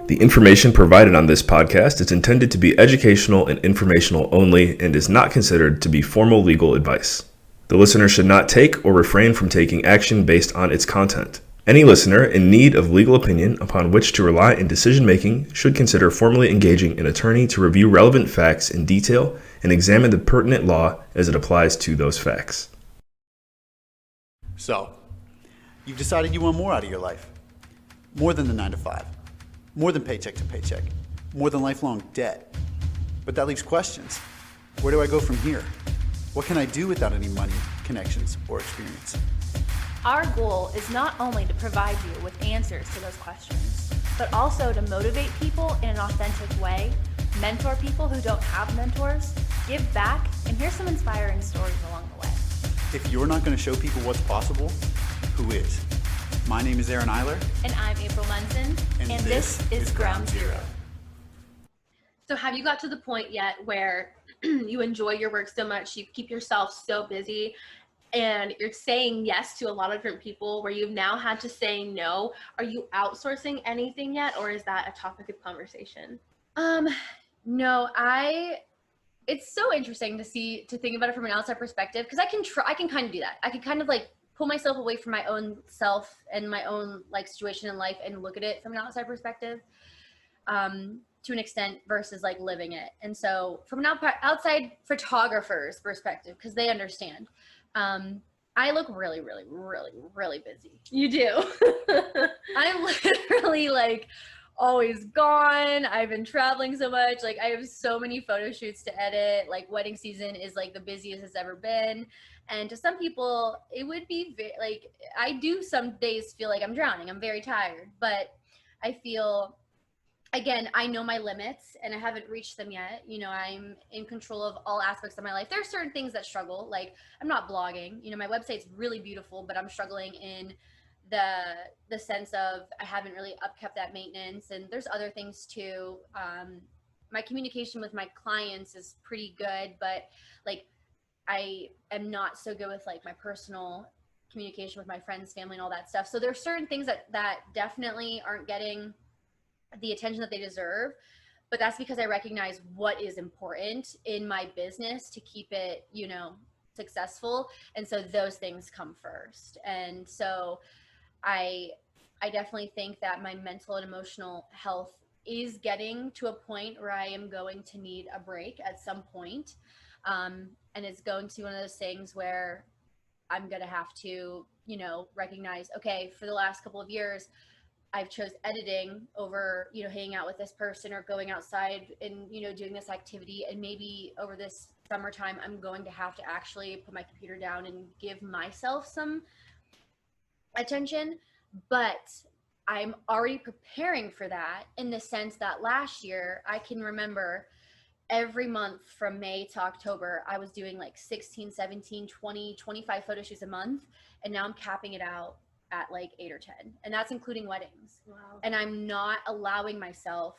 The information provided on this podcast is intended to be educational and informational only and is not considered to be formal legal advice. The listener should not take or refrain from taking action based on its content. Any listener in need of legal opinion upon which to rely in decision-making should consider formally engaging an attorney to review relevant facts in detail and examine the pertinent law as it applies to those facts. So, you've decided you want more out of your life. More than the 9 to 5. More than paycheck to paycheck. More than lifelong debt. But that leaves questions. Where do I go from here? What can I do without any money, connections, or experience? Our goal is not only to provide you with answers to those questions, but also to motivate people in an authentic way, mentor people who don't have mentors, give back, and hear some inspiring stories along the way. If you're not going to show people what's possible, who is? My name is Iler. And I'm April Munson, And this is Ground Zero. So have you got to the point yet where you enjoy your work so much, you keep yourself so busy, and you're saying yes to a lot of different people where you've now had to say no? Are you outsourcing anything yet, or is that a topic of conversation? No, it's so interesting to think about it from an outside perspective, because I can kind of do that. I can kind of like pull myself away from my own self and my own like situation in life and look at it from an outside perspective, to an extent, versus like living it. And so from an outside photographer's perspective, because they understand, I look really, really, really, really busy. You do. I'm literally like always gone. I've been traveling so much. Like I have so many photo shoots to edit. Like wedding season is like the busiest it's ever been. And to some people, it would be like, I do some days feel like I'm drowning. I'm very tired, but I feel, again, I know my limits and I haven't reached them yet. You know, I'm in control of all aspects of my life. There are certain things that struggle. Like I'm not blogging, you know, my website's really beautiful, but I'm struggling in the sense of I haven't really upkept that maintenance. And there's other things too. My communication with my clients is pretty good, but like I am not so good with like my personal communication with my friends, family, and all that stuff. So there are certain things that definitely aren't getting the attention that they deserve, but that's because I recognize what is important in my business to keep it, you know, successful. And so those things come first. And so I definitely think that my mental and emotional health is getting to a point where I am going to need a break at some point. And it's going to be one of those things where I'm going to have to, you know, recognize, okay, for the last couple of years, I've chose editing over, you know, hanging out with this person or going outside and, you know, doing this activity. And maybe over this summertime, I'm going to have to actually put my computer down and give myself some attention. But I'm already preparing for that in the sense that last year, I can remember every month from May to October, I was doing like 16, 17, 20, 25 photo shoots a month. And now I'm capping it out at like 8 or 10. And that's including weddings. Wow. And I'm not allowing myself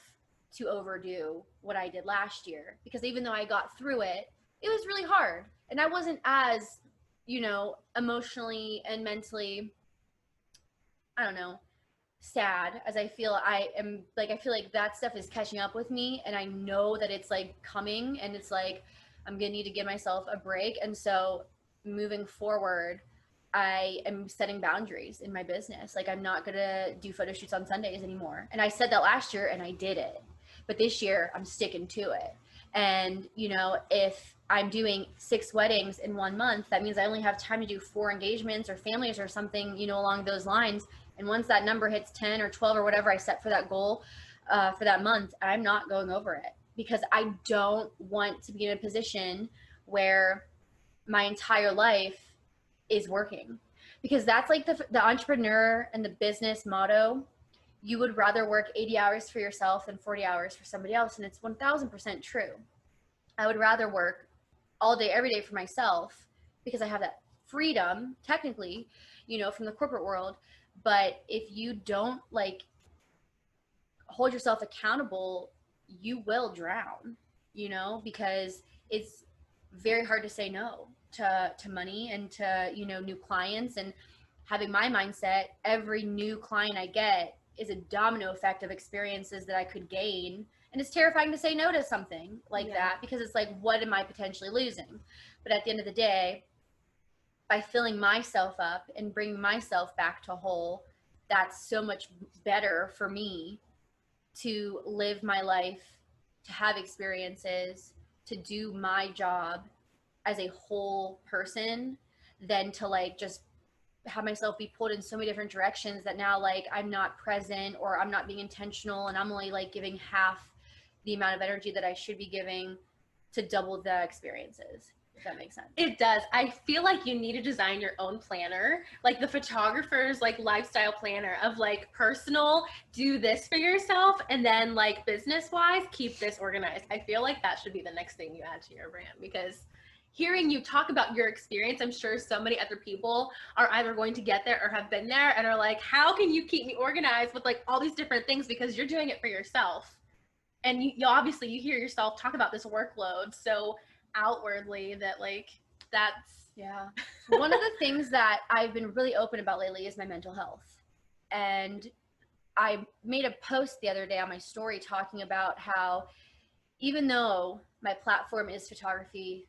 to overdo what I did last year, because even though I got through it, it was really hard. And I wasn't as, you know, emotionally and mentally, I don't know, sad as I feel I am. Like I feel like that stuff is catching up with me, and I know that it's like coming, and it's like I'm gonna need to give myself a break. And so moving forward, I am setting boundaries in my business. Like I'm not gonna do photo shoots on Sundays anymore. And I said that last year and I did it, but this year I'm sticking to it. And you know, if I'm doing 6 weddings in 1 month, that means I only have time to do 4 engagements or families or something, you know, along those lines. And once that number hits 10 or 12 or whatever I set for that goal for that month, I'm not going over it, because I don't want to be in a position where my entire life is working, because that's like the entrepreneur and the business motto. You would rather work 80 hours for yourself than 40 hours for somebody else. And it's 1000% true. I would rather work all day, every day for myself, because I have that freedom technically, you know, from the corporate world. But if you don't like hold yourself accountable, you will drown, you know, because it's very hard to say no to money and to, you know, new clients. And having my mindset, every new client I get is a domino effect of experiences that I could gain. And it's terrifying to say no to something like that, because it's like, what am I potentially losing? But at the end of the day, by filling myself up and bringing myself back to whole, that's so much better for me to live my life, to have experiences, to do my job as a whole person, than to like just have myself be pulled in so many different directions that now like I'm not present, or I'm not being intentional, and I'm only like giving half the amount of energy that I should be giving to double the experiences. If that makes sense. It does. I feel like you need to design your own planner, like the photographer's like lifestyle planner of like personal, do this for yourself, and then like business wise, keep this organized. I feel like that should be the next thing you add to your brand, because hearing you talk about your experience, I'm sure so many other people are either going to get there or have been there and are like, how can you keep me organized with like all these different things, because you're doing it for yourself. And you obviously, you hear yourself talk about this workload so outwardly that like, that's, yeah. One of the things that I've been really open about lately is my mental health. And I made a post the other day on my story talking about how, even though my platform is photography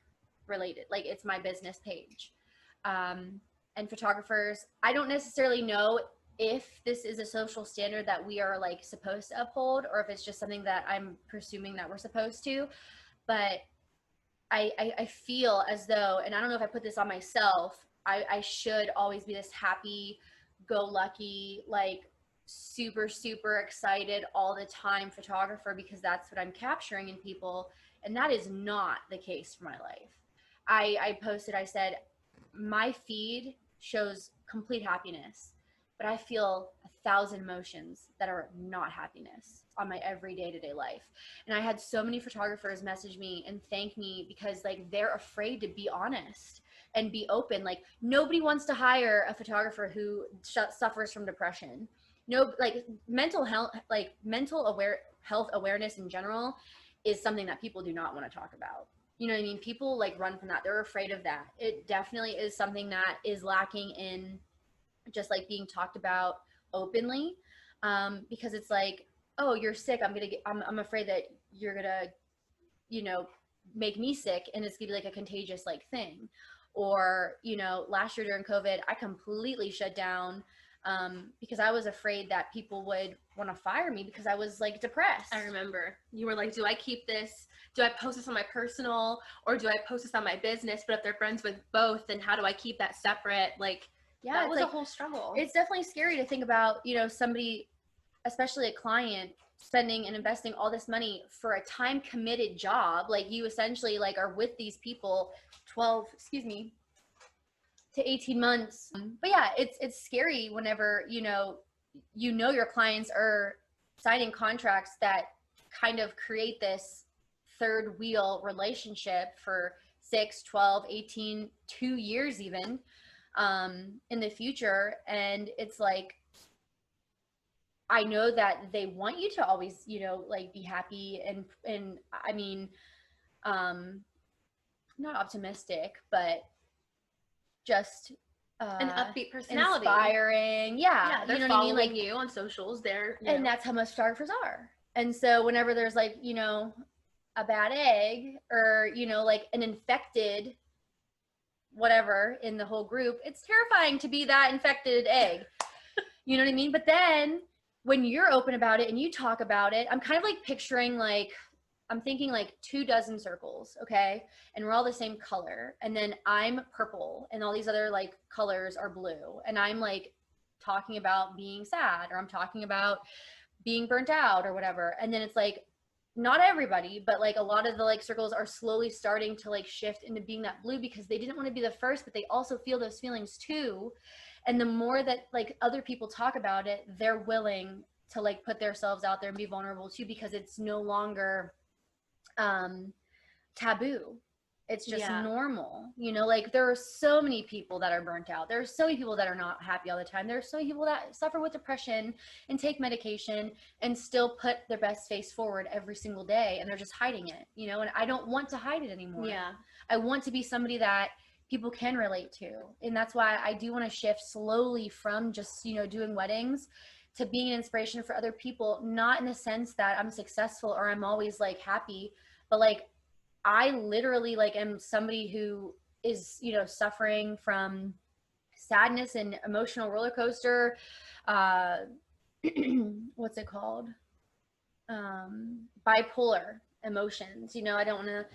related, like it's my business page, and photographers, I don't necessarily know if this is a social standard that we are like supposed to uphold, or if it's just something that I'm presuming that we're supposed to, but I feel as though, and I don't know if I put this on myself, I should always be this happy go lucky, like super excited all the time photographer, because that's what I'm capturing in people, and that is not the case for my life. I posted, I said, my feed shows complete happiness, but I feel 1,000 emotions that are not happiness on my everyday to day life. And I had so many photographers message me and thank me, because like they're afraid to be honest and be open. Like nobody wants to hire a photographer who suffers from depression. No, like mental health awareness in general is something that people do not want to talk about. You know what I mean? People like run from that. They're afraid of that. It definitely is something that is lacking in just like being talked about openly, because it's like, oh, you're sick, I'm afraid that you're gonna, you know, make me sick, and it's gonna be like a contagious like thing. Or, you know, last year during COVID, I completely shut down, because I was afraid that people would want to fire me because I was like depressed. I remember you were like, do I keep this, do I post this on my personal, or do I post this on my business? But if they're friends with both, then how do I keep that separate? Like, yeah, that was like a whole struggle. It's definitely scary to think about, you know, somebody, especially a client, spending and investing all this money for a time committed job. Like you essentially like are with these people 12 to 18 months. But yeah, it's scary whenever, you know your clients are signing contracts that kind of create this third wheel relationship for 6, 12, 18, 2 years even, in the future. And it's like, I know that they want you to always, you know, like be happy and I mean, not optimistic, but just an upbeat personality, inspiring. Yeah, they're you know following what I mean? Like, you on socials. They're, and that's how most photographers are. And so whenever there's like, you know, a bad egg, or, you know, like an infected whatever in the whole group, it's terrifying to be that infected egg. You know what I mean? But then when you're open about it and you talk about it, I'm kind of like picturing like, I'm thinking like 24 circles, okay? And we're all the same color. And then I'm purple and all these other like colors are blue. And I'm like talking about being sad, or I'm talking about being burnt out or whatever. And then it's like, not everybody, but like a lot of the like circles are slowly starting to like shift into being that blue, because they didn't want to be the first, but they also feel those feelings too. And the more that like other people talk about it, they're willing to like put themselves out there and be vulnerable too, because it's no longer taboo. It's just normal, you know. Like there are so many people that are burnt out. There are so many people that are not happy all the time. There are so many people that suffer with depression and take medication and still put their best face forward every single day, and they're just hiding it, you know. And I don't want to hide it anymore. Yeah, I want to be somebody that people can relate to. And that's why I do want to shift slowly from just, you know, doing weddings to being an inspiration for other people, not in the sense that I'm successful or I'm always like happy, but like I literally like am somebody who is, you know, suffering from sadness and emotional roller coaster. What's it called? Bipolar emotions. You know, I don't want to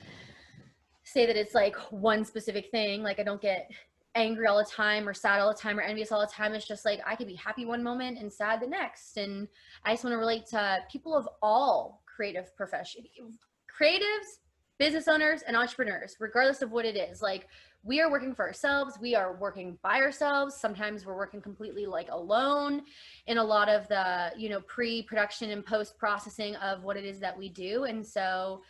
say that it's like one specific thing. Like I don't get angry all the time or sad all the time or envious all the time. It's just like I could be happy one moment and sad the next. And I just want to relate to people of all creative professions, creatives, business owners, and entrepreneurs, regardless of what it is. Like we are working for ourselves. We are working by ourselves. Sometimes we're working completely like alone in a lot of the, you know, pre-production and post-processing of what it is that we do. And so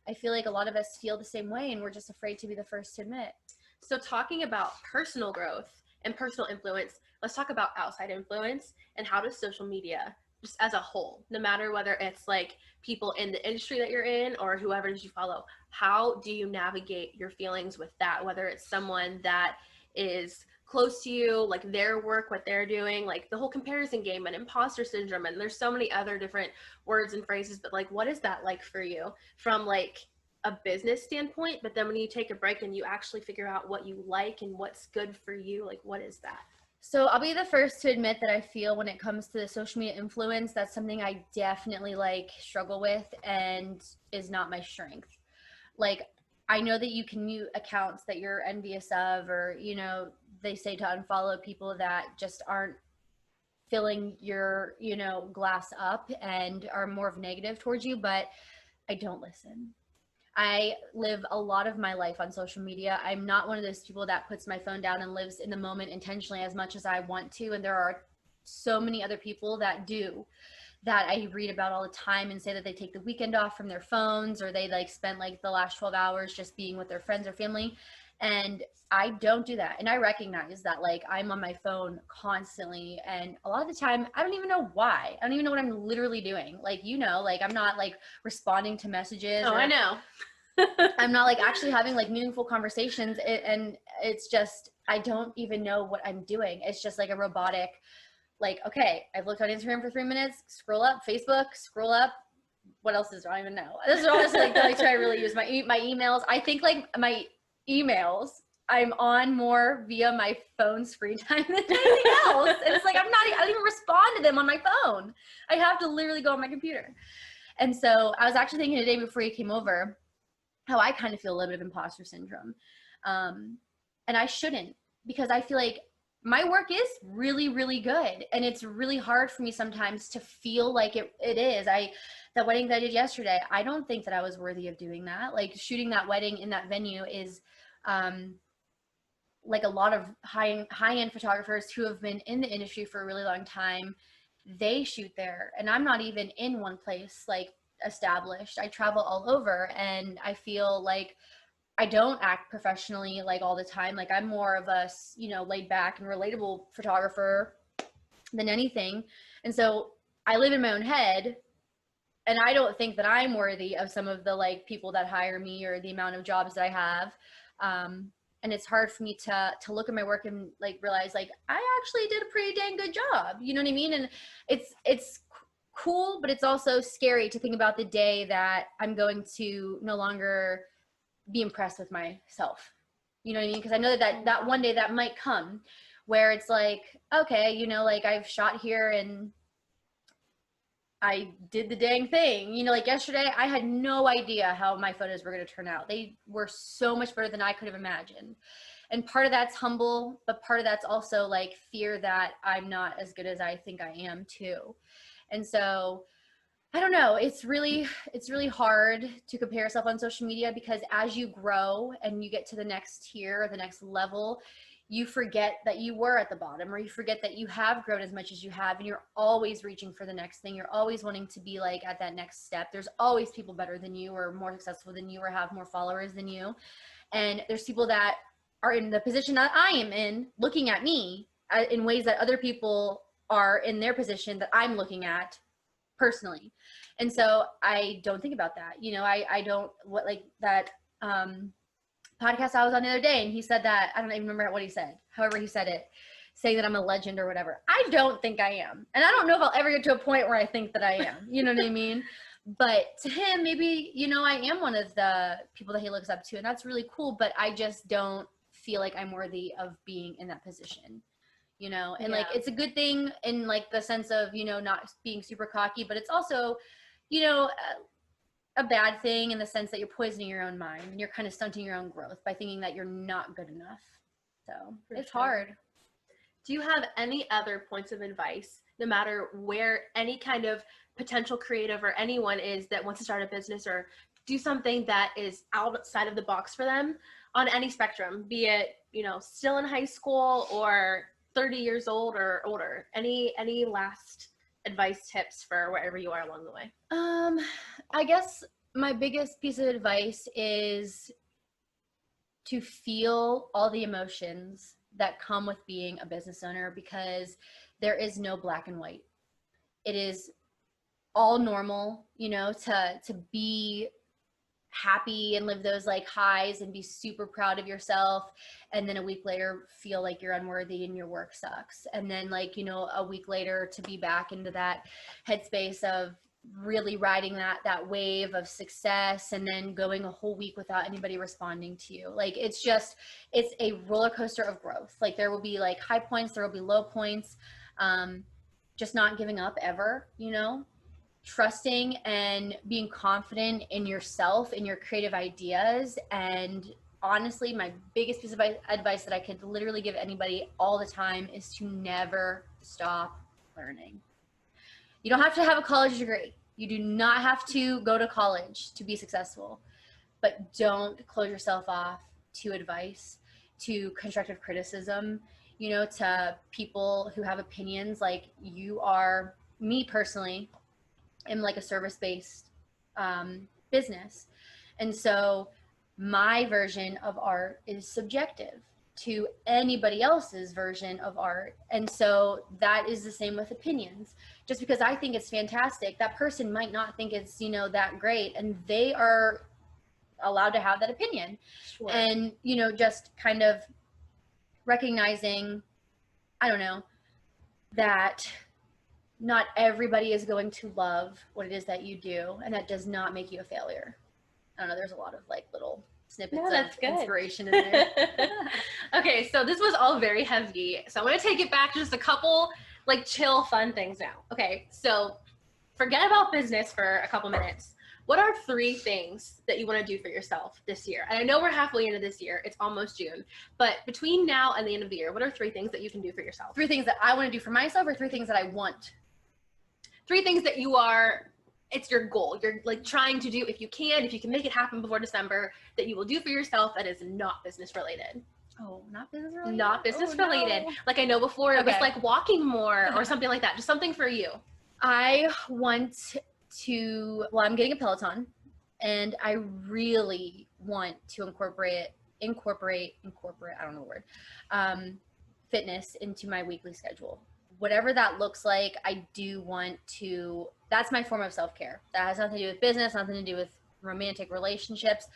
I feel like a lot of us feel the same way, and we're just afraid to be the first to admit. So talking about personal growth and personal influence, let's talk about outside influence and how does social media, just as a whole, no matter whether it's like people in the industry that you're in or whoever it is you follow, how do you navigate your feelings with that? Whether it's someone that is close to you, like their work, what they're doing, like the whole comparison game and imposter syndrome, and there's so many other different words and phrases, but like what is that like for you from like a business standpoint? But then when you take a break and you actually figure out what you like and what's good for you, like what is that? So I'll be the first to admit that I feel when it comes to the social media influence, that's something I definitely like struggle with and is not my strength. Like I know that you can mute accounts that you're envious of, or, you know, they say to unfollow people that just aren't filling your, you know, glass up and are more of negative towards you, but I don't listen. I live a lot of my life on social media. I'm not one of those people that puts my phone down and lives in the moment intentionally as much as I want to. And there are so many other people that do, that I read about all the time and say that they take the weekend off from their phones, or they like spend like the last 12 hours just being with their friends or family. And I don't do that. And I recognize that like I'm on my phone constantly. And a lot of the time, I don't even know why. I don't even know what I'm literally doing. Like, you know, like I'm not like responding to messages. Oh, I know. I'm not like actually having like meaningful conversations. And it's just, I don't even know what I'm doing. It's just like a robotic, like, okay, I've looked on Instagram for 3 minutes, scroll up, Facebook, scroll up. What else is there? I don't even know. This is honestly like the only two I really use. My emails. I think like my emails, I'm on more via my phone screen time than anything else. And it's like, I don't even respond to them on my phone. I have to literally go on my computer. And so I was actually thinking the day before you came over, how I kind of feel a little bit of imposter syndrome. And I shouldn't, because I feel like my work is really, really good. And it's really hard for me sometimes to feel like it is. The wedding that I did yesterday, I don't think that I was worthy of doing that. Like shooting that wedding in that venue is like a lot of high-end photographers who have been in the industry for a really long time, they shoot there. And I'm not even in one place like established. I travel all over, and I feel like I don't act professionally like all the time. Like I'm more of a, you know, laid back and relatable photographer than anything. And so I live in my own head, and I don't think that I'm worthy of some of the like people that hire me or the amount of jobs that I have. And it's hard for me to look at my work and like realize like I actually did a pretty dang good job. You know what I mean? And it's cool, but it's also scary to think about the day that I'm going to no longer be impressed with myself. You know what I mean? Because I know that one day that might come where it's like, okay, you know, like I've shot here and I did the dang thing. You know, like yesterday, I had no idea how my photos were going to turn out. They were so much better than I could have imagined. And part of that's humble, but part of that's also like fear that I'm not as good as I think I am too. And so I don't know. It's really hard to compare yourself on social media, because as you grow and you get to the next tier or the next level, you forget that you were at the bottom, or you forget that you have grown as much as you have, and you're always reaching for the next thing. You're always wanting to be like at that next step. There's always people better than you, or more successful than you, or have more followers than you. And there's people that are in the position that I am in, looking at me in ways that other people are in their position that I'm looking at personally. And so I don't think about that. You know, I don't, what like that podcast I was on the other day, and he said that, I don't even remember what he said, however he said it. saying that I'm a legend or whatever. I don't think I am. And I don't know if I'll ever get to a point where I think that I am. You know what I mean? But to him, maybe, you know, I am one of the people that he looks up to, and that's really cool, but I just don't feel like I'm worthy of being in that position, you know? And like, it's a good thing in like the sense of, you know, not being super cocky, but it's also, you know, a bad thing in the sense that you're poisoning your own mind and you're kind of stunting your own growth by thinking that you're not good enough. So it's hard. Do you have any other points of advice, no matter where any kind of potential creative or anyone is that wants to start a business or do something that is outside of the box for them on any spectrum, be it, you know, still in high school or 30 years old or older? Any last advice, tips for wherever you are along the way? I guess my biggest piece of advice is to feel all the emotions that come with being a business owner, because there is no black and white. It is all normal, you know, to be happy and live those like highs and be super proud of yourself, and then a week later feel like you're unworthy and your work sucks, and then like, you know, a week later to be back into that headspace of really riding that wave of success, and then going a whole week without anybody responding to you. Like, it's a roller coaster of growth. Like, there will be like high points, there will be low points. Just not giving up ever, you know, trusting and being confident in yourself, in your creative ideas. And honestly, my biggest piece of advice that I could literally give anybody all the time is to never stop learning. You don't have to have a college degree. You do not have to go to college to be successful, but don't close yourself off to advice, to constructive criticism, you know, to people who have opinions. Like, you are, me personally, am like a service-based business. And so my version of art is subjective to anybody else's version of art. And so that is the same with opinions. Just because I think it's fantastic, that person might not think it's, you know, that great, and they are allowed to have that opinion. Sure. And, you know, just kind of recognizing, I don't know, that not everybody is going to love what it is that you do, and that does not make you a failure. I don't know, there's a lot of like little snippets of inspiration in there. Okay, so this was all very heavy, so I'm going to take it back to just a couple like chill fun things now. Okay, so forget about business for a couple minutes. What are 3 things that you want to do for yourself this year? And I know we're halfway into this year, it's almost June, but between now and the end of the year, what are 3 things that you can do for yourself? 3 things that I want to do for myself, or 3 things that I want? 3 things that you are, it's your goal. You're like trying to do, if you can make it happen before December, that you will do for yourself that is not business related. Oh, not business related? Not business related. No. Like, I know before it was like walking more or something like that. Just something for you. I want to, well, I'm getting a Peloton, and I really want to incorporate, I don't know the word, fitness into my weekly schedule. Whatever that looks like, I do want to, that's my form of self-care. That has nothing to do with business, nothing to do with romantic relationships.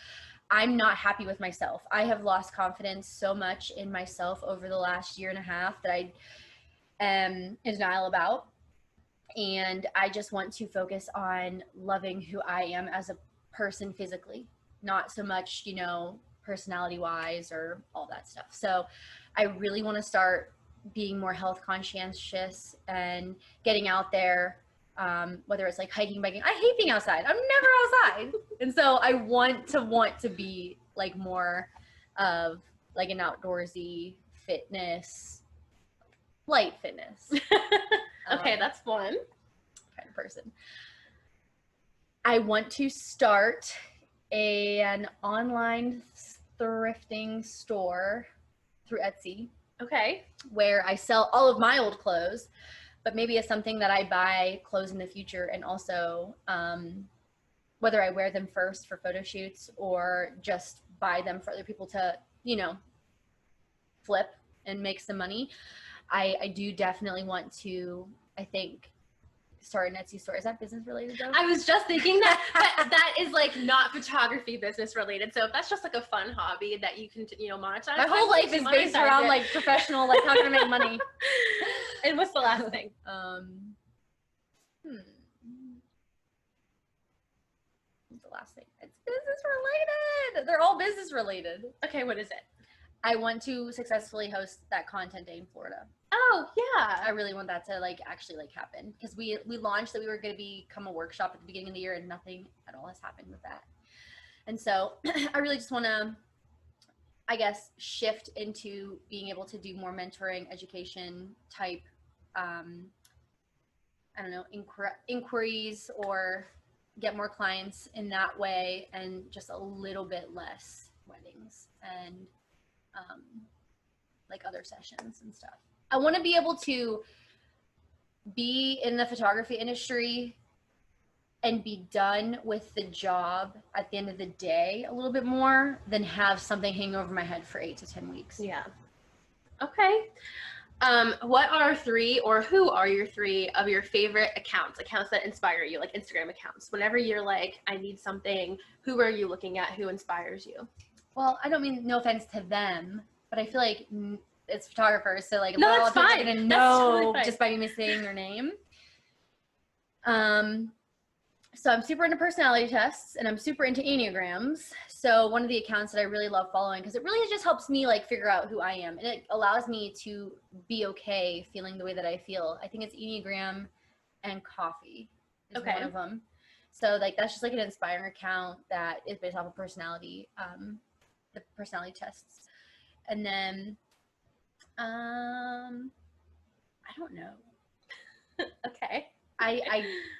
I'm not happy with myself. I have lost confidence so much in myself over the last year and a half that I am in denial about. And I just want to focus on loving who I am as a person physically, not so much, you know, personality wise or all that stuff. So I really want to start being more health conscientious and getting out there, whether it's like hiking, biking. I hate being outside. I'm never outside. And so I want to be like more of like an outdoorsy fitness, light fitness. Okay, that's fun. Kind of person. I want to start an online thrifting store through Etsy. Okay. Where I sell all of my old clothes, but maybe it's something that I buy clothes in the future, and also whether I wear them first for photo shoots or just buy them for other people to, you know, flip and make some money. I do definitely want to, I think, start an Etsy store. Is that business related though? I was just thinking that, but that is like not photography business related. So if that's just like a fun hobby that you can, monetize. My whole life is based around like professional, like how can I make money? And what's the last thing? What's the last thing? It's business related. They're all business related. Okay, what is it? I want to successfully host that content day in Florida. Oh yeah. I really want that to like actually like happen, because we launched that we were going to become a workshop at the beginning of the year, and nothing at all has happened with that. And so I really just want to, I guess, shift into being able to do more mentoring, education type, I don't know, inquiries, or get more clients in that way, and just a little bit less weddings and like other sessions and stuff. I want to be able to be in the photography industry and be done with the job at the end of the day a little bit more than have something hanging over my head for 8 to 10 weeks. Yeah. Okay. What are 3, or who are your 3 of your favorite accounts that inspire you, like Instagram accounts? Whenever you're like, I need something, who are you looking at? Who inspires you? Well, I don't mean no offense to them, but I feel like it's photographers, so like no, a lot that's of people fine. are gonna That's know totally fine. just by me saying their name. So I'm super into personality tests, and I'm super into Enneagrams. So one of the accounts that I really love following, because it really just helps me like figure out who I am, and it allows me to be okay feeling the way that I feel. I think it's Enneagram and coffee is one of them. So like that's just like an inspiring account that is based off of personality, the personality tests. And then I don't know. Okay.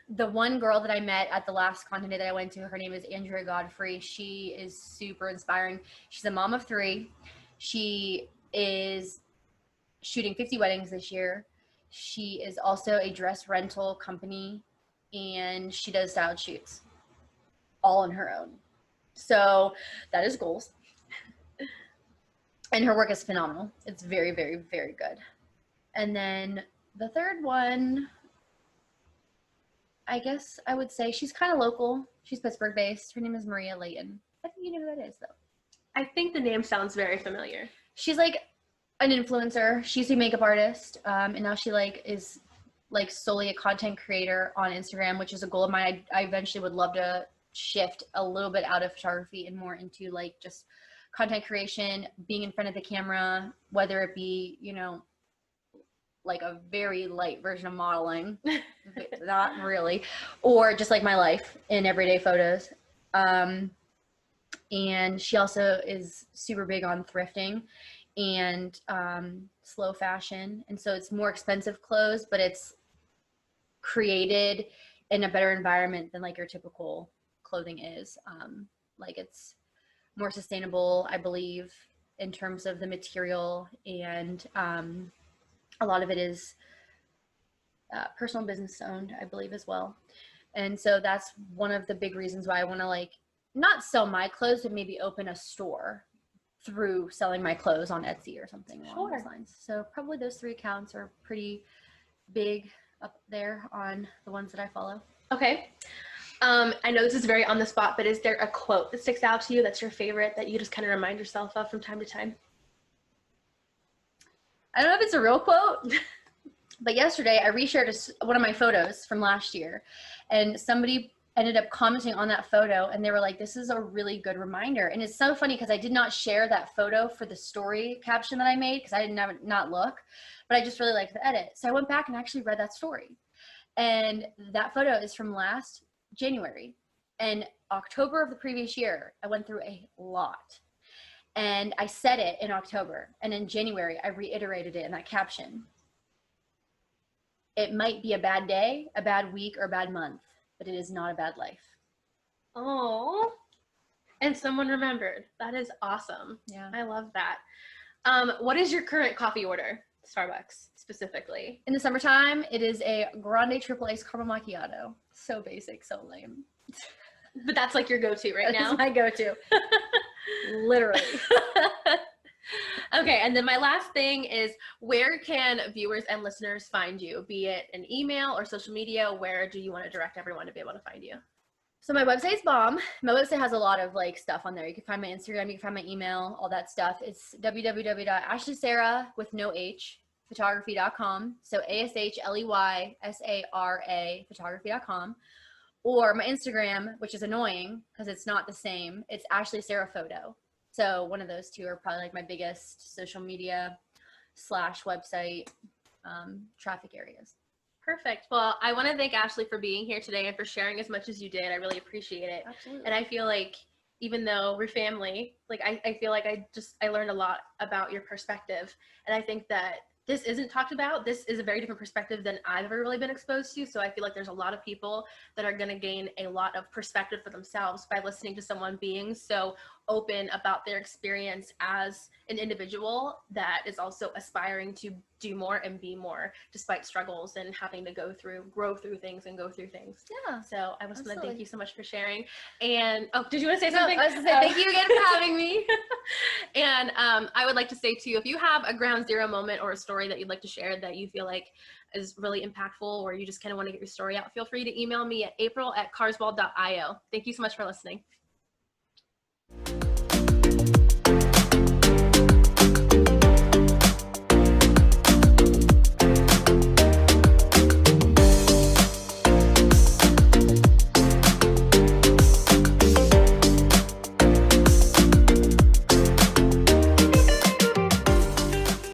The one girl that I met at the last content day that I went to, her name is Andrea Godfrey. She is super inspiring. She's a mom of 3. She is shooting 50 weddings this year. She is also a dress rental company, and she does styled shoots all on her own. So that is goals. And her work is phenomenal. It's very, very, very good. And then the third one, I guess I would say she's kind of local. She's Pittsburgh based. Her name is Maria Layton. I think you know who that is though. I think the name sounds very familiar. She's like an influencer. She's a makeup artist. And now she like is like solely a content creator on Instagram, which is a goal of mine. I eventually would love to shift a little bit out of photography and more into like just content creation, being in front of the camera, whether it be, like a very light version of modeling, not really, or just like my life in everyday photos. And she also is super big on thrifting and slow fashion. And so it's more expensive clothes, but it's created in a better environment than like your typical clothing is. Like it's more sustainable, I believe, in terms of the material, and a lot of it is personal business owned, I believe, as well. And so that's one of the big reasons why I want to like not sell my clothes, but maybe open a store through selling my clothes on Etsy or something along those lines. So probably those 3 accounts are pretty big up there on the ones that I follow. Okay. I know this is very on the spot, but is there a quote that sticks out to you that's your favorite that you just kind of remind yourself of from time to time? I don't know if it's a real quote, but yesterday I reshared one of my photos from last year, and somebody ended up commenting on that photo, and they were like, this is a really good reminder. And it's so funny because I did not share that photo for the story caption that I made because I didn't not look, but I just really liked the edit. So I went back and actually read that story. And that photo is from last January. And October of the previous year, I went through a lot. And I said it in October. And in January, I reiterated it in that caption. It might be a bad day, a bad week, or a bad month, but it is not a bad life. Oh, and someone remembered. That is awesome. Yeah. I love that. What is your current coffee order? Starbucks specifically. In the summertime, it is a grande triple ice caramel macchiato. So basic, so lame. But that's like your go-to right now? That's my go-to. Literally. Okay, and then my last thing is, where can viewers and listeners find you? Be it an email or social media, where do you want to direct everyone to be able to find you? So my website's bomb. My website has a lot of like stuff on there. You can find my Instagram, you can find my email, all that stuff. It's www.ashleysara with no H photography.com. So ASHLEYSARA photography.com. Or my Instagram, which is annoying because it's not the same. It's Ashley Sarah Photo. So one of those two are probably like my biggest social media / website traffic areas. Perfect. Well, I want to thank Ashley for being here today and for sharing as much as you did. I really appreciate it. Absolutely. And I feel like even though we're family, like I feel like I learned a lot about your perspective. And I think that this isn't talked about. This is a very different perspective than I've ever really been exposed to. So I feel like there's a lot of people that are going to gain a lot of perspective for themselves by listening to someone being so open about their experience as an individual that is also aspiring to do more and be more despite struggles and having to grow through things. Yeah. So I just want to Absolutely. thank you so much for sharing. And did you want to say something? I was going to say thank you again for having me. And I would like to say too, if you have a ground zero moment or a story that you'd like to share that you feel like is really impactful, or you just kind of want to get your story out, feel free to email me at april@carswall.io. Thank you so much for listening.